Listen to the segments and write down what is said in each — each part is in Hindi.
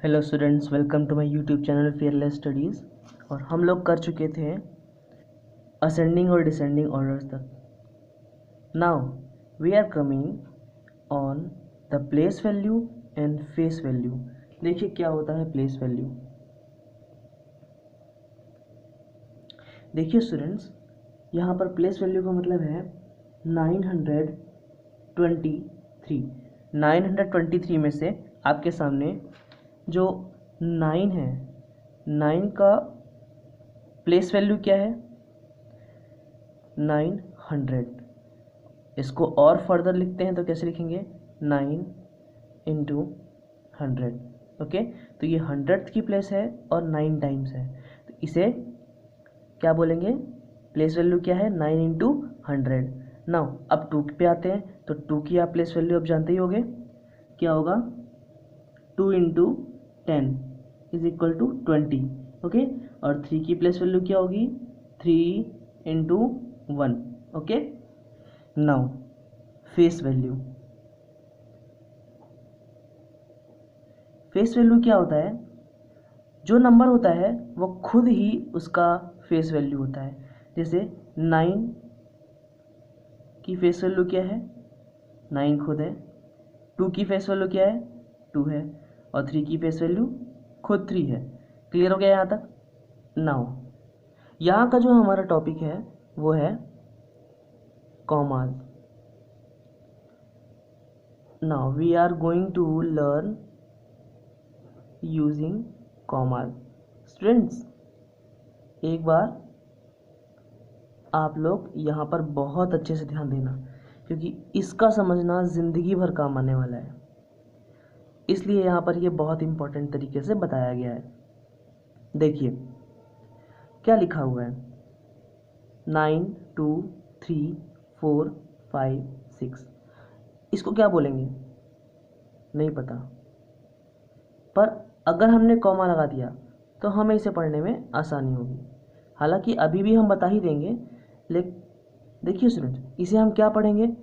Hello students, welcome to my YouTube channel fearless studies. और हम लोग कर चुके थे असेंडिंग और डिसेंडिंग ऑर्डर्स तक। Now we are coming on the place value and face value. देखिए क्या होता है प्लेस वैल्यू। देखिए स्टूडेंट्स, यहाँ पर प्लेस वैल्यू का मतलब है 923। 923 में से आपके सामने जो 9 है, 9 का प्लेस वैल्यू क्या है? 900। इसको और फर्दर लिखते हैं तो कैसे लिखेंगे? 9 इंटू 100। ओके, तो ये 100th की प्लेस है और 9 टाइम्स है, तो इसे क्या बोलेंगे? प्लेस वैल्यू क्या है? 9 इंटू 100। नाउ अब 2 पे आते हैं, तो 2 की आप प्लेस वैल्यू अब जानते ही होगे, क्या होगा? 2 into 10 is equal to 20। Okay, और 3 की प्लेस वैल्यू क्या होगी? 3 into 1। Okay, now face value. Face value क्या होता है? जो नंबर होता है वो खुद ही उसका फेस वैल्यू होता है। जैसे 9 की फेस वैल्यू क्या है? 9 खुद है। 2 की फेस वैल्यू क्या है? 2 है। और 3 की फेस वैल्यू खुद 3 है। क्लियर हो गया यहाँ तक? नाउ यहाँ का जो हमारा टॉपिक है वो है commas. Now we are going to learn using commas. Students, एक बार आप लोग यहाँ पर बहुत अच्छे से ध्यान देना, क्योंकि इसका समझना ज़िंदगी भर काम आने वाला है, इसलिए यहाँ पर ये बहुत इम्पोर्टेंट तरीके से बताया गया है। देखिए क्या लिखा हुआ है? 9 2 3 4 5 6। इसको क्या बोलेंगे? नहीं पता, पर अगर हमने कॉमा लगा दिया तो हमें इसे पढ़ने में आसानी होगी। हालांकि अभी भी हम बता ही देंगे, लेकिन देखिए स्टूडेंट, इसे हम क्या पढ़ेंगे?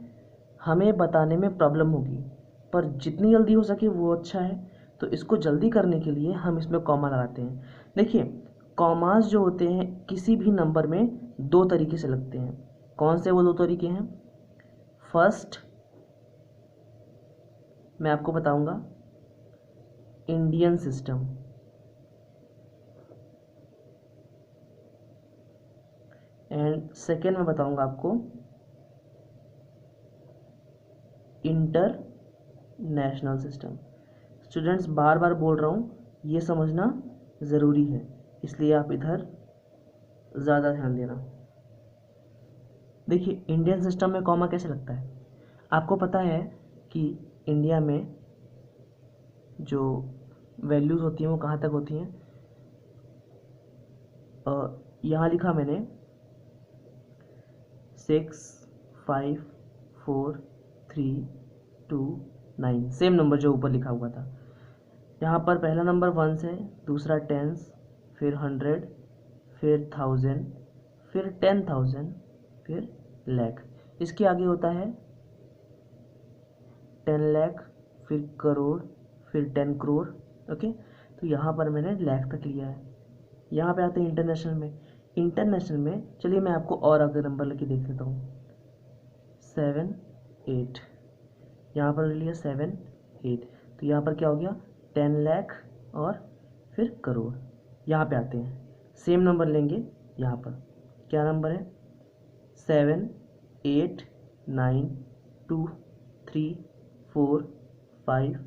हमें बताने में प्रॉब्लम होगी, पर जितनी जल्दी हो सके वो अच्छा है। तो इसको जल्दी करने के लिए हम इसमें कॉमा लगाते हैं। देखिए, कॉमास जो होते हैं किसी भी नंबर में 2 तरीके से लगते हैं। कौन से वो 2 तरीके हैं? फर्स्ट मैं आपको बताऊंगा, इंडियन सिस्टम, एंड सेकेंड मैं बताऊंगा आपको इंटरनेशनल सिस्टम। स्टूडेंट्स, बार बार बोल रहा हूँ, ये समझना ज़रूरी है, इसलिए आप इधर ज़्यादा ध्यान देना। देखिए, इंडियन सिस्टम में कॉमा कैसे लगता है? आपको पता है कि इंडिया में जो वैल्यूज़ होती हैं वो कहाँ तक होती हैं? यहाँ लिखा मैंने 6 5 4 3 2 9, सेम नंबर जो ऊपर लिखा हुआ था। यहाँ पर पहला नंबर वंस है, दूसरा टेंस, फिर 100, फिर 1000, फिर 10,000, फिर लाख। इसके आगे होता है 10 लाख, फिर करोड़, फिर 10 करोड़। ओके, तो यहाँ पर मैंने लाख तक लिया है। यहाँ पे आते हैं इंटरनेशनल में। इंटरनेशनल में चलिए मैं आपको और आगे नंबर लेके देख देता हूँ। 7 8, यहाँ पर ले लिया 7 8, तो यहाँ पर क्या हो गया? 10 लाख और फिर करोड़। यहाँ पे आते हैं, सेम नंबर लेंगे। यहाँ पर क्या नंबर है? 7 8 9 2 3 4 5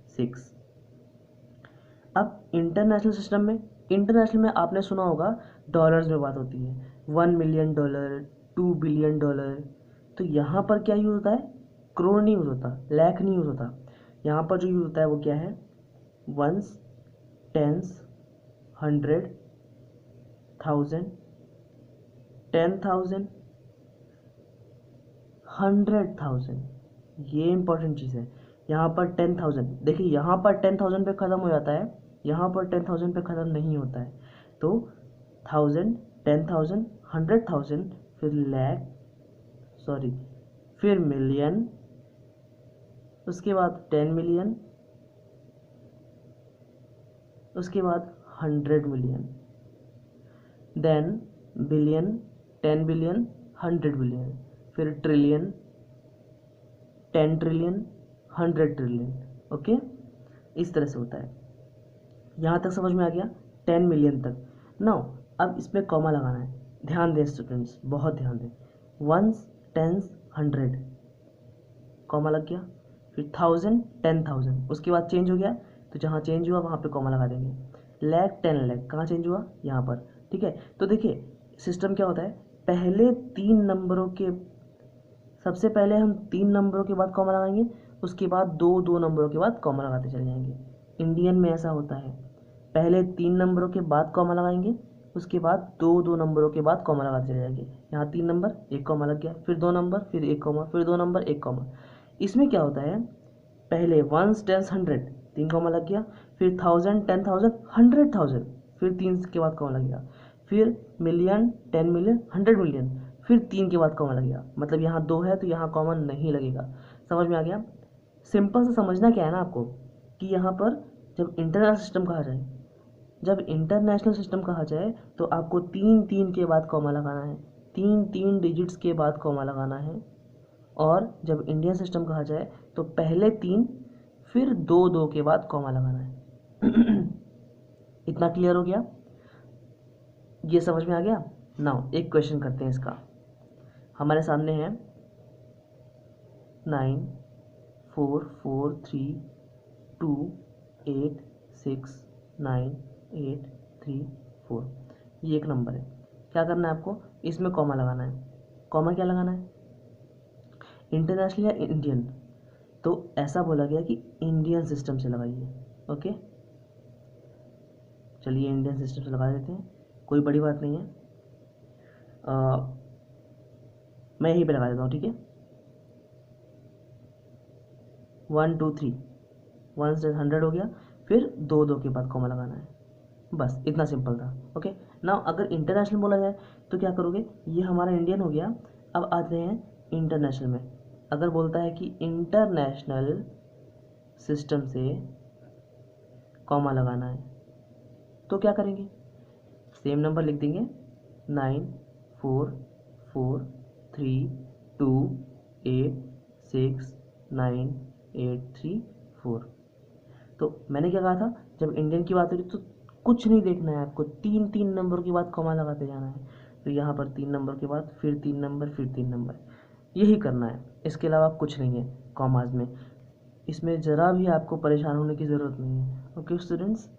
6। अब इंटरनेशनल में आपने सुना होगा डॉलर्स में बात होती है, $1 मिलियन, $2 बिलियन। तो यहाँ पर क्या यूज़ होता है? करोड़ नहीं यूज़ होता, लाख नहीं यूज़ होता। यहाँ पर जो यूज़ होता है वो क्या है? Ones, tens, 100, 1000, 10,000, 100,000। ये इंपॉर्टेंट चीज़ है। यहाँ पर 10,000, देखिए यहाँ पर 10,000 पे ख़त्म हो जाता है, यहाँ पर 10,000 पे ख़त्म नहीं होता है। तो 1000, 10,000, 100,000, फिर लाख, सॉरी, फिर मिलियन, उसके बाद 10 मिलियन, उसके बाद 100 million, then billion, 10 billion, 100 billion, फिर ट्रिलियन, 10 ट्रिलियन, 100 ट्रिलियन। ओके, इस तरह से होता है। यहाँ तक समझ में आ गया, 10 मिलियन तक। नाउ अब इसमें कॉमा लगाना है। ध्यान दें स्टूडेंट्स, बहुत ध्यान दें। वंस, टेंस, 100, कॉमा लग गया। फिर 1000, 10,000, उसके बाद चेंज हो गया, तो जहाँ चेंज हुआ वहाँ पे कॉमा लगा देंगे। लाख, 10 लाख, कहाँ चेंज हुआ, यहाँ पर। ठीक है, तो देखिए सिस्टम क्या होता है, पहले 3 नंबरों के, सबसे पहले हम 3 नंबरों के बाद कॉमा लगाएंगे, उसके बाद 2 2 नंबरों के बाद कॉमा लगाते चले जाएंगे। इंडियन में ऐसा होता है, पहले 3 नंबरों के बाद कॉमा लगाएंगे, उसके बाद 2 2 नंबरों के बाद कॉमा लगाते चले जाएंगे। यहाँ 3 नंबर, एक कॉमा लग गया, फिर 2 नंबर, फिर एक कॉमा, फिर 2 नंबर, एक कॉमा। इसमें क्या होता है, पहले वंस, टेंस, 100, 3 कॉमा लग गया, फिर 1000, 10,000, 100,000, फिर 3 के बाद कॉमा लग गया, फिर मिलियन, 10 मिलियन, 100 मिलियन, फिर 3 के बाद कॉमा लग गया। मतलब यहाँ 2 है तो यहाँ कॉमा नहीं लगेगा। समझ में आ गया। सिंपल से समझना क्या है ना आपको, कि यहाँ पर जब इंटरनेशनल सिस्टम कहा जाए, जब इंटरनेशनल सिस्टम कहा जाए तो आपको 3 3 के बाद कॉमा लगाना है, 3 3 डिजिट्स के बाद कॉमा लगाना है। और जब इंडियन सिस्टम कहा जाए तो पहले 3, फिर 2 2 के बाद कॉमा लगाना है। इतना क्लियर हो गया, ये समझ में आ गया। नाउ एक क्वेश्चन करते हैं इसका। हमारे सामने है 9 4 4 3 2 8 6 9 8 3 4, ये एक नंबर है। क्या करना है आपको, इसमें कॉमा लगाना है। कॉमा क्या लगाना है, इंटरनेशनल या इंडियन, तो ऐसा बोला गया कि इंडियन सिस्टम से लगाइए। ओके, चलिए इंडियन सिस्टम से लगा देते हैं, कोई बड़ी बात नहीं है। मैं यहीं पे लगा देता हूँ, ठीक है। 1 2 3, 1 से 100 हो गया, फिर 2 2 के बाद कॉमा लगाना है, बस इतना सिंपल था। ओके, नाउ अगर इंटरनेशनल बोला जाए तो क्या करोगे, ये हमारा इंडियन हो गया। अब आते हैं इंटरनेशनल में। अगर बोलता है कि इंटरनेशनल सिस्टम से कॉमा लगाना है तो क्या करेंगे, सेम नंबर लिख देंगे, 9 4 4 3 2 8 6 9 8 3 4। तो मैंने क्या कहा था, जब इंडियन की बात होगी तो कुछ नहीं देखना है आपको, 3 3 नंबर के बाद कॉमा लगाते जाना है। तो यहाँ पर 3 नंबर के बाद फिर 3 नंबर, फिर 3 नंबर, यही करना है, इसके अलावा कुछ नहीं है कॉमाज में। इसमें ज़रा भी आपको परेशान होने की ज़रूरत नहीं है। ओके स्टूडेंट्स,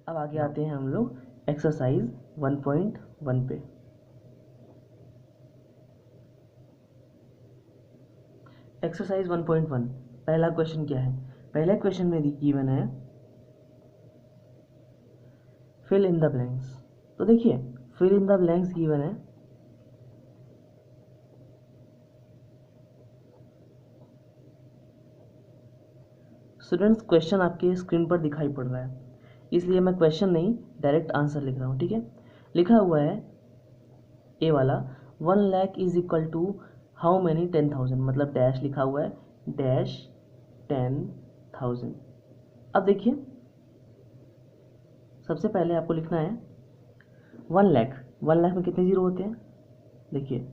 अब आगे आते हैं हम लोग एक्सरसाइज 1.1 पे। एक्सरसाइज 1.1, पहला क्वेश्चन क्या है, पहले क्वेश्चन में गिवन है फिल इन द ब्लैंक्स। तो देखिए fill in the blanks given है, स्टूडेंट्स क्वेश्चन आपके स्क्रीन पर दिखाई पड़ रहा है, इसलिए मैं क्वेश्चन नहीं डायरेक्ट आंसर लिख रहा हूँ, ठीक है। लिखा हुआ है ए वाला, 1 lakh is equal to how many 10,000, मतलब डैश लिखा हुआ है, डैश 10,000। अब देखिए सबसे पहले आपको लिखना है 1 लाख, 1 लाख में कितने जीरो होते हैं, देखिए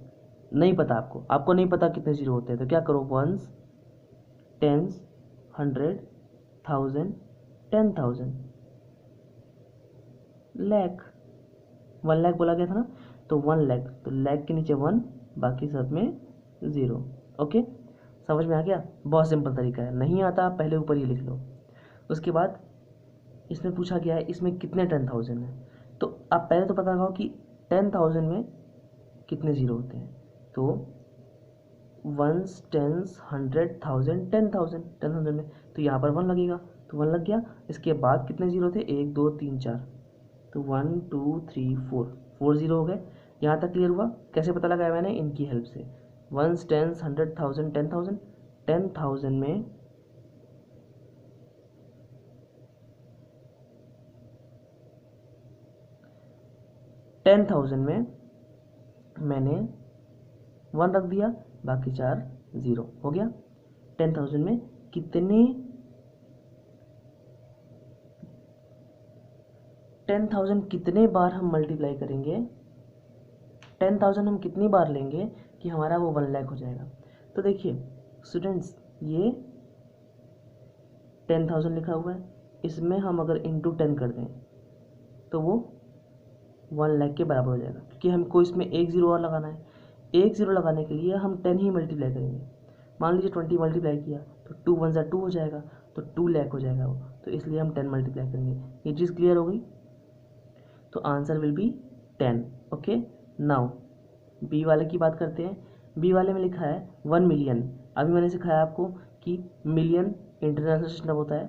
नहीं पता आपको, नहीं पता कितने जीरो होते हैं, तो क्या करो, वंस, टेंस, 100, 1000, 10,000, लाख, 1 लाख बोला गया था ना, तो 1 लाख, तो लाख के नीचे 1, बाकी सब में 0। ओके, समझ में आ गया, बहुत सिंपल तरीका है, नहीं आता पहले ऊपर ये लिख लो। उसके बाद इसमें पूछा गया है इसमें कितने 10,000 है, तो आप पहले तो पता लगाओ कि 10,000 में कितने ज़ीरो होते हैं, तो वंस, टेंस, 100, 1000, 10,000, 10,000 में तो यहाँ पर 1 लगेगा, तो 1 लग गया। इसके बाद कितने ज़ीरो थे, 1 2 3 4, तो 1 2 3 4, 4 ज़ीरो हो गए। यहाँ तक क्लियर हुआ, कैसे पता लगाया मैंने, इनकी हेल्प से, वंस, टेंस, 100, 1000, 10,000, 10,000 में 10,000 में मैंने 1 रख दिया, बाकी 4 ज़ीरो हो गया। 10,000 में कितने 10,000 कितने बार हम मल्टीप्लाई करेंगे, 10,000 हम कितनी बार लेंगे कि हमारा वो 1 लाख हो जाएगा। तो देखिए स्टूडेंट्स, ये 10,000 लिखा हुआ है, इसमें हम अगर इंटू 10 कर दें तो वो 1 लाख के बराबर हो जाएगा, क्योंकि हमको इसमें एक ज़ीरो और लगाना है। एक ज़ीरो लगाने के लिए हम 10 ही मल्टीप्लाई करेंगे। मान लीजिए 20 मल्टीप्लाई किया तो 2 1 ज़ा 2 हो जाएगा, तो 2 लाख हो जाएगा वो, तो इसलिए हम 10 मल्टीप्लाई करेंगे। ये चीज़ क्लियर हो गई? तो answer will be 10। Okay, now B वाले की बात करते हैं। बी वाले में लिखा है 1 मिलियन। अभी मैंने सिखाया आपको कि मिलियन इंटरनेशनल सिस्टम होता है,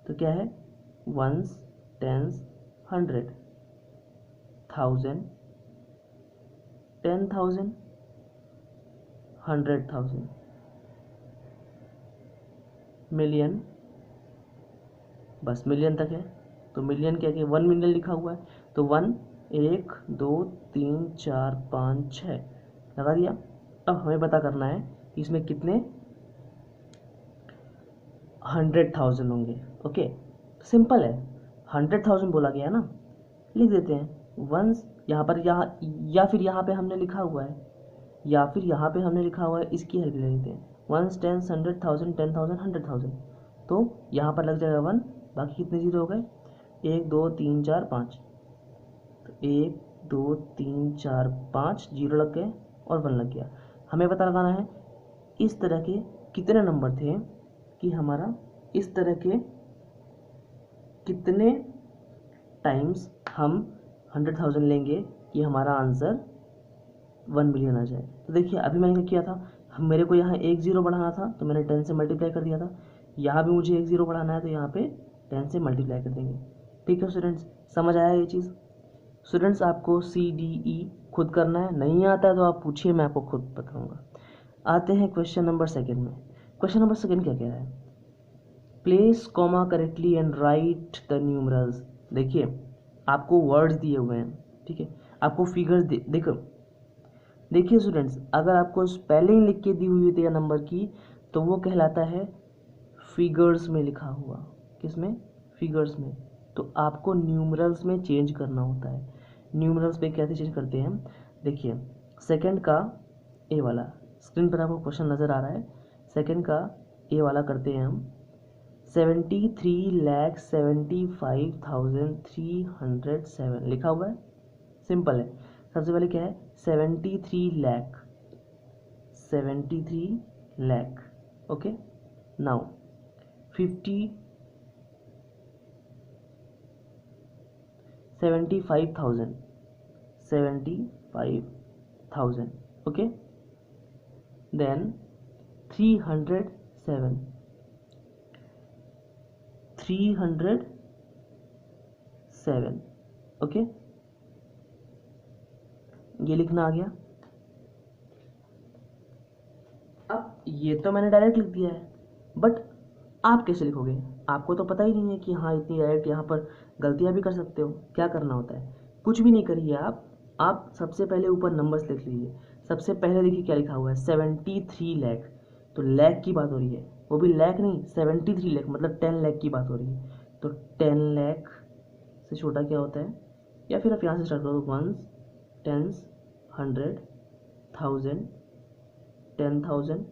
तो क्या है, वंस, टेंस, 100, 1000, 10,000, 100,000, मिलियन, बस मिलियन तक है। तो मिलियन क्या, 1 मिलियन लिखा हुआ है, तो 1 1 2 3 4 5 6 लगा दिया। अब हमें पता करना है कि इसमें कितने 100,000 होंगे। ओके, सिंपल है, 100,000 बोला गया ना, लिख देते हैं वंस यहाँ पर, यहाँ या फिर यहाँ पे हमने लिखा हुआ है, इसकी हेल्प ले लेते हैं। वंस, टेंस, 100,000, 10,000, 100,000, तो यहाँ पर लग जाएगा 1, बाकी कितने जीरो हो गए, 1 2 3 4 5, तो 1 2 3 4 5 जीरो लग गए और 1 लग गया। हमें पता लगाना है इस तरह के कितने नंबर थे, कि हमारा इस तरह के कितने टाइम्स हम 100,000 लेंगे कि हमारा आंसर 1 मिलियन आ जाए। तो देखिए अभी मैंने क्या किया था, मेरे को यहाँ एक ज़ीरो बढ़ाना था तो मैंने 10 से मल्टीप्लाई कर दिया था। यहाँ भी मुझे एक ज़ीरो बढ़ाना है तो यहाँ पे 10 से मल्टीप्लाई कर देंगे। ठीक है स्टूडेंट्स, समझ आया ये चीज़? स्टूडेंट्स आपको CDE खुद करना है, नहीं आता है तो आप पूछिए, मैं आपको खुद बताऊँगा। आते हैं क्वेश्चन नंबर सेकेंड में। क्वेश्चन नंबर सेकेंड क्या कह रहा है, place comma correctly and write the numerals. देखिए आपको वर्ड्स दिए हुए हैं, ठीक है, आपको फिगर्स देखिए स्टूडेंट्स, अगर आपको स्पेलिंग लिख के दी हुई थी या नंबर की, तो वो कहलाता है फिगर्स में लिखा हुआ। किस में? फिगर्स में। तो आपको न्यूमरल्स में चेंज करना होता है। न्यूमरल्स पे कैसे चेंज करते हैं हम, देखिए सेकंड का ए वाला, स्क्रीन पर आपको क्वेश्चन नज़र आ रहा है, सेकंड का ए वाला करते हैं हम। 73,75,307 लिखा हुआ है, सिंपल है। सबसे पहले क्या है, 73 lakh, okay. Now 75,000, okay. Then 307, okay, ये लिखना आ गया। अब ये तो मैंने डायरेक्ट लिख दिया है, बट आप कैसे लिखोगे? आपको तो पता ही नहीं है कि हाँ इतनी डायरेक्ट, यहाँ पर गलतियाँ भी कर सकते हो। क्या करना होता है, कुछ भी नहीं करिए आप सबसे पहले ऊपर नंबर्स लिख लीजिए। सबसे पहले देखिए क्या लिखा हुआ है, 73 लाख, तो लाख की बात हो रही है, वो भी लाख नहीं 73 लाख, मतलब 10 लाख की बात हो रही है। तो 10 लाख से छोटा क्या होता है, या फिर आप यहाँ से स्टार्ट करो, वंस, टेंस, 100, 1000, 10,000,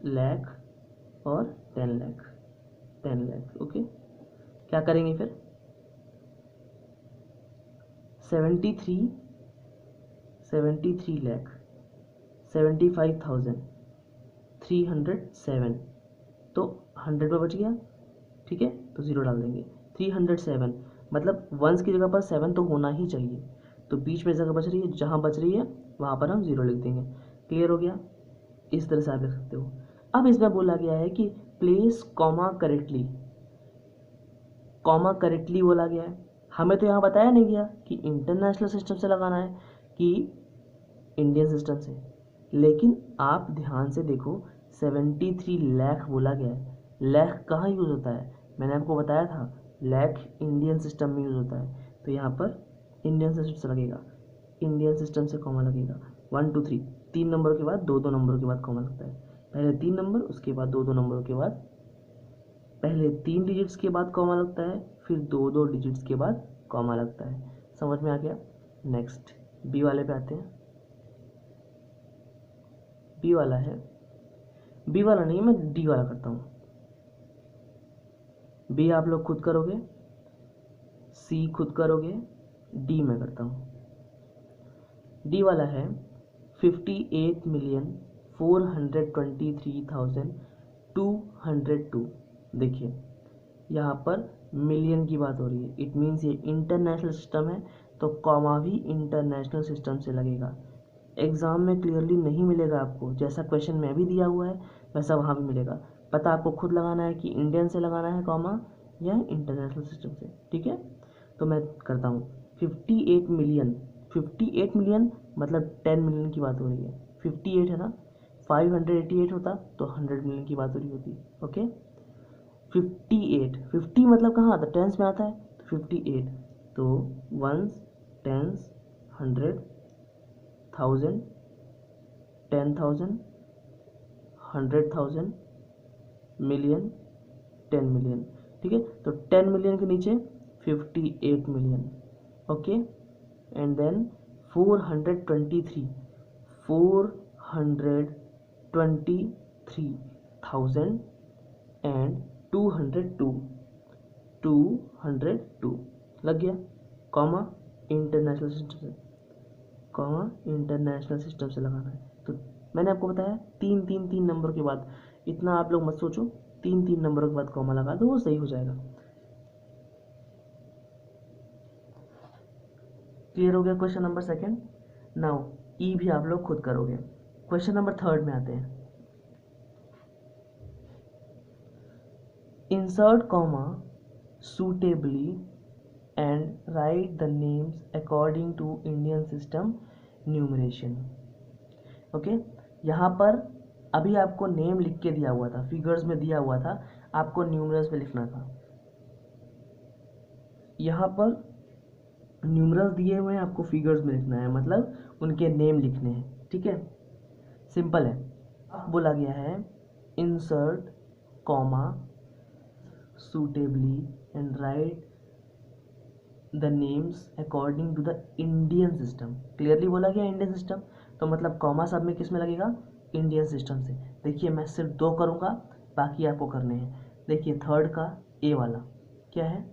लाख और 10 लाख, ओके। क्या करेंगे फिर, 73 लाख 75,307, तो 100 पे बच गया, ठीक है, तो ज़ीरो डाल देंगे। 307 मतलब वंस की जगह पर 7 तो होना ही चाहिए, तो बीच में जगह बच रही है, जहाँ बच रही है वहाँ पर हम ज़ीरो लिख देंगे। क्लियर हो गया? इस तरह से आप लिख सकते हो। अब इसमें बोला गया है कि प्लेस कॉमा करेक्टली बोला गया है। हमें तो यहाँ बताया नहीं गया कि इंटरनेशनल सिस्टम से लगाना है कि इंडियन सिस्टम से, लेकिन आप ध्यान से देखो 73 लाख बोला गया है। लाख कहाँ यूज़ होता है, मैंने आपको बताया था, लाख इंडियन सिस्टम में यूज़ होता है, तो यहाँ पर इंडियन सिस्टम से लगेगा, इंडियन सिस्टम से कॉमा लगेगा। 1 2 3, 3 नंबर के बाद 2 2 नंबरों के बाद कॉमा लगता है, पहले 3 नंबर, उसके बाद 2 2 नंबरों के बाद पहले 3 डिजिट्स के बाद कॉमा लगता है, फिर 2 डिजिट्स के बाद कॉमा लगता है। समझ में आ गया। नेक्स्ट बी वाले पे आते हैं। बी वाला है, बी वाला नहीं, मैं डी वाला करता हूँ। बी आप लोग खुद करोगे, सी खुद करोगे, डी मैं करता हूँ। डी वाला है 58,423,202। देखिए यहाँ पर मिलियन की बात हो रही है, इट मीन्स ये इंटरनेशनल सिस्टम है, तो कॉमा भी इंटरनेशनल सिस्टम से लगेगा। एग्ज़ाम में क्लियरली नहीं मिलेगा आपको, जैसा क्वेश्चन में भी दिया हुआ है वैसा वहाँ भी मिलेगा। पता आपको खुद लगाना है कि इंडियन से लगाना है कॉमा या इंटरनेशनल सिस्टम से। ठीक है, तो मैं करता हूँ 58 मिलियन। 58 मिलियन मतलब 10 मिलियन की बात हो रही है। 58 है ना, 588 होता तो 100 मिलियन की बात हो रही होती। ओके, 58, 50 मतलब कहाँ आता है, टेंस में आता है, तो 58, तो वंस, टेंस, 100, 1000, 10,000, 100,000, मिलियन, 10 मिलियन। ठीक है, तो 10 मिलियन के नीचे 58 million. Okay, and then 423,423,000 and 202, 202 लग गया। कॉमा इंटरनेशनल सिस्टम से, कॉमा इंटरनेशनल सिस्टम से लगाना है। तो मैंने आपको बताया तीन तीन तीन नंबर के बाद, इतना आप लोग मत सोचो, तीन तीन नंबर के बाद कॉमा लगा दो, वो सही हो जाएगा। क्लियर हो गया क्वेश्चन नंबर सेकंड। नाउ ई भी आप लोग खुद करोगे। क्वेश्चन नंबर थर्ड में आते हैं। Insert comma suitably and write the names according to Indian system numeration। Okay, यहाँ पर अभी आपको नेम लिख के दिया हुआ था, फिगर्स में दिया हुआ था, आपको न्यूमरल्स में लिखना था। यहाँ पर न्यूमरल्स दिए हुए हैं, आपको फिगर्स में लिखना है, मतलब उनके नेम लिखने हैं। ठीक है, सिंपल है। अब बोला गया है insert comma suitably and write the names according to the Indian system. Clearly बोला गया इंडियन सिस्टम, तो मतलब कॉमा सब में किस में लगेगा, इंडियन सिस्टम से। देखिए मैं सिर्फ 2 करूँगा, बाकी आपको करने हैं। देखिए थर्ड का ए वाला क्या है,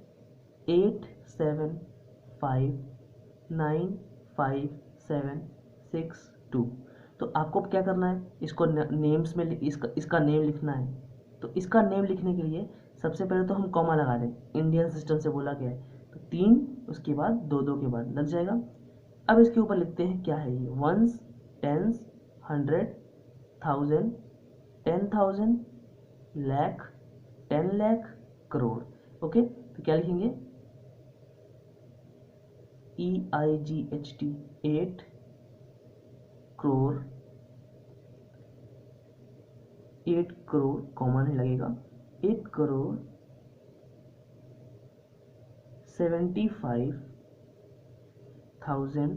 875955762। तो आपको क्या करना है, इसको नेम्स में इसका नेम लिखना है। तो इसका नेम लिखने के लिए सबसे पहले तो हम कॉमा लगा दें, इंडियन सिस्टम से बोला गया है, तो 3, उसके बाद 2 के बाद लग जाएगा। अब इसके ऊपर लिखते हैं क्या है ये, ones, tens, 100, 1000, 10,000, lakh, 10 lakh, crore. Okay, तो क्या लिखेंगे, EIGHT 8 करोड़, 8 करोड़ कॉमा नहीं लगेगा, 8 करोड़ 75,000,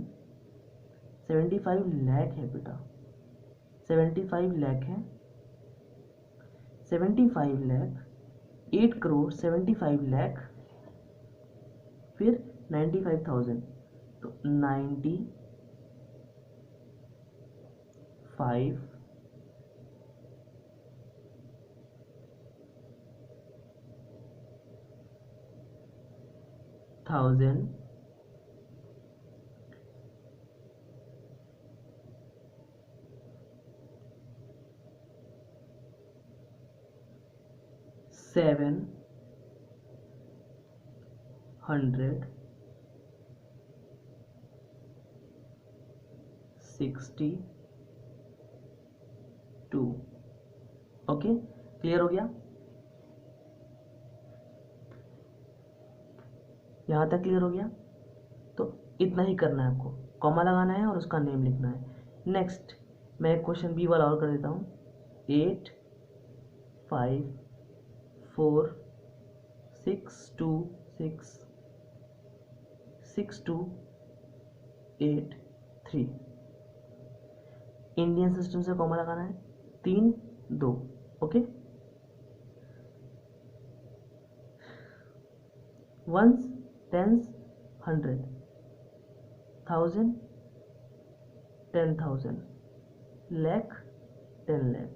75 लाख है बेटा, 75 लाख है, 75 लाख, 8 करोड़ 75 लाख, फिर 95,000, तो 95,000 762। ओके, क्लियर हो गया, यहाँ तक क्लियर हो गया। तो इतना ही करना है आपको, कॉमा लगाना है और उसका नेम लिखना है। नेक्स्ट मैं एक क्वेश्चन बी वाला और कर देता हूँ। 854626628 इंडियन सिस्टम से कॉमा लगाना है, 3 2। Okay, ones, tens, 100, 1000, 10,000, lakh, 10 lakh.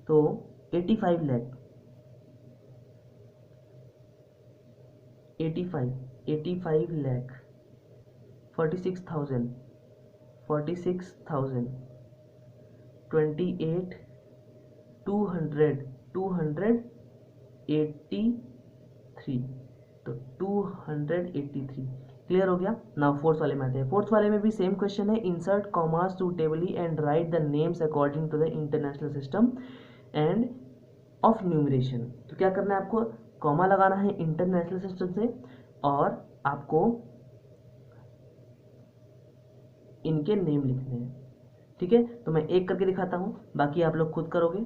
तो 85 लाख, 85 लाख, 46,000, 46,000, 28, 200, 283, तो 283। क्लियर हो गया। नाउ फोर्थ वाले में आते हैं। फोर्थ वाले में भी सेम क्वेश्चन है, insert commas suitably and write the names according to the international system and of numeration. तो क्या करना है आपको, कॉमा लगाना है इंटरनेशनल सिस्टम से और आपको इनके नेम लिखने हैं। ठीक है, तो मैं एक करके दिखाता हूँ, बाकी आप लोग खुद करोगे।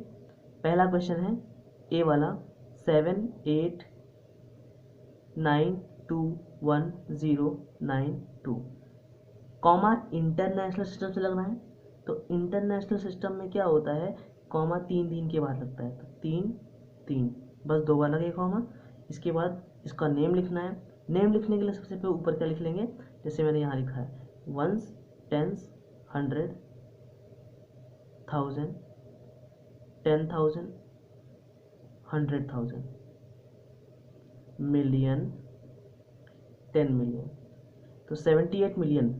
पहला क्वेश्चन है ए वाला, 78921092, कॉमा इंटरनेशनल सिस्टम से लगना है। तो इंटरनेशनल सिस्टम में क्या होता है, कॉमा 3 के बाद लगता है, तो 3, बस 2 बार लगेगा कॉमा। इसके बाद इसका नेम लिखना है। नेम लिखने के लिए सबसे पहले ऊपर क्या लिख लेंगे, जैसे मैंने यहाँ लिखा है, वंस, टेंस, 100, 1000, 10,000, 100,000, मिलियन, 10 मिलियन। तो 78 मिलियन,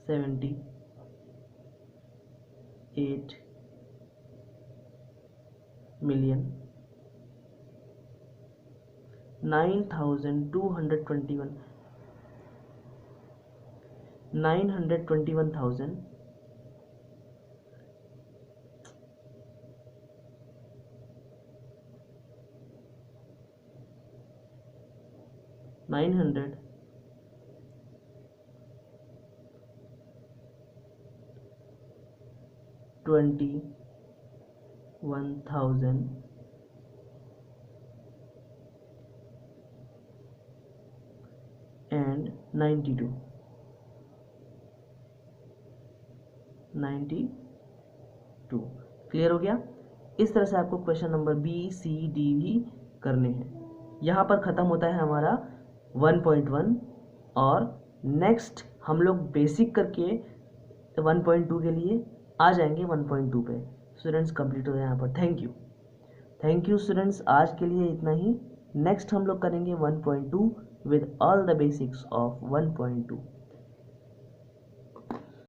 78 मिलियन, 9,221, 921,000, 921,000 and 92। क्लियर हो गया। इस तरह से आपको question number B C D भी करने हैं। यहाँ पर ख़त्म होता है हमारा 1.1 और नेक्स्ट हम लोग बेसिक करके 1.2 के लिए आ जाएंगे 1.2 पे। स्टूडेंट्स कंप्लीट हो गया यहाँ पर। थैंक यू स्टूडेंट्स, आज के लिए इतना ही। नेक्स्ट हम लोग करेंगे 1.2 with all the basics of 1.2।